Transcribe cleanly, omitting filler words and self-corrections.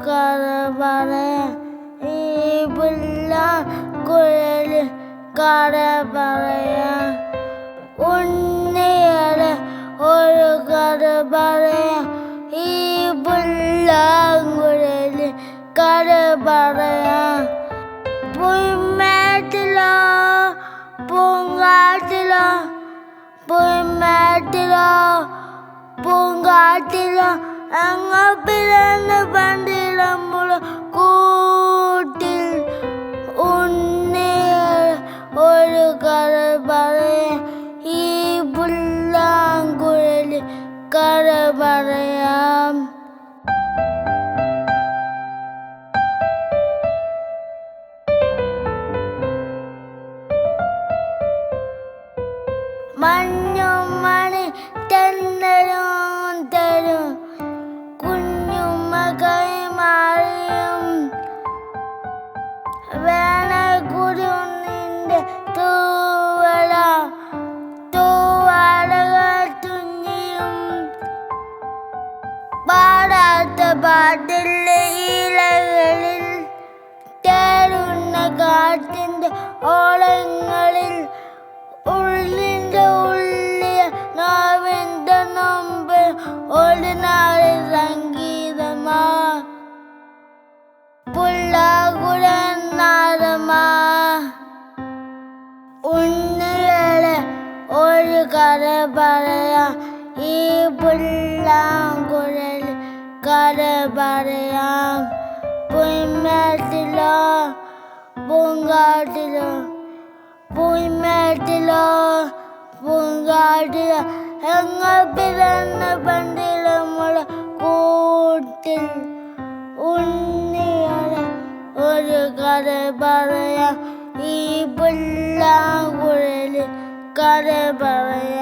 കഥ പറയാം ഈ പുല്ലാങ്കുഴലിൽ കഥ പറയാം ഉണ്ണിയുടെ ഒരു കഥ പറയാം ഈ പുല്ലാങ്കുഴലിൽ കഥ പറയാം പുൽമേട്ടിലോ പൂങ്കാട്ടിലോ പുൽമേട്ടിലോ പൂങ്കാട്ടിലോ അങ്ങ് പിറന്ന് പണ്ടിടമുള്ള കൂട്ടിൽ ഉണ്ണിയുടെ ഒരു കഥ പറയാം ഈ പുല്ലാങ്കുഴലിൽ കഥ പറയാം മഞ്ഞും മണി തെന്നലും തരും കുഞ്ഞുമ്മ കൈമാറിയും വേനൽക്കുരുന്നിൻ്റെ തൂവലകൾ തുന്നിയും പാടാത്ത പാട്ടിൻ്റെ ഇലകളിൽ തേടുന്ന കാറ്റിൻ്റെ ഓളങ്ങളിൽ ഉള്ളിൻ്റെ ഉള്ളിയ നോവിൻ്റെ നൊമ്പ് ഒരു നാളിൽ സംഗീതമാ പുല്ലാങ്കുഴൽനാദമാ ഉണ്ണിയുടെ ഒരു കഥ പറയാം ഈ പുല്ലാങ്കുഴലിൽ കഥ പറയാം പുൽമേട്ടിലോ പൂങ്കാട്ടിലോ പുൽമേട്ടിലോ പൂങ്കാട്ടിലോ അങ്ങ് പിറന്ന പണ്ടിടമുള്ള കൂട്ടിൽ ഉണ്ണിയുടെ ഒരു കഥ പറയാം ഈ പുല്ലാങ്കുഴലിൽ കഥ പറയാം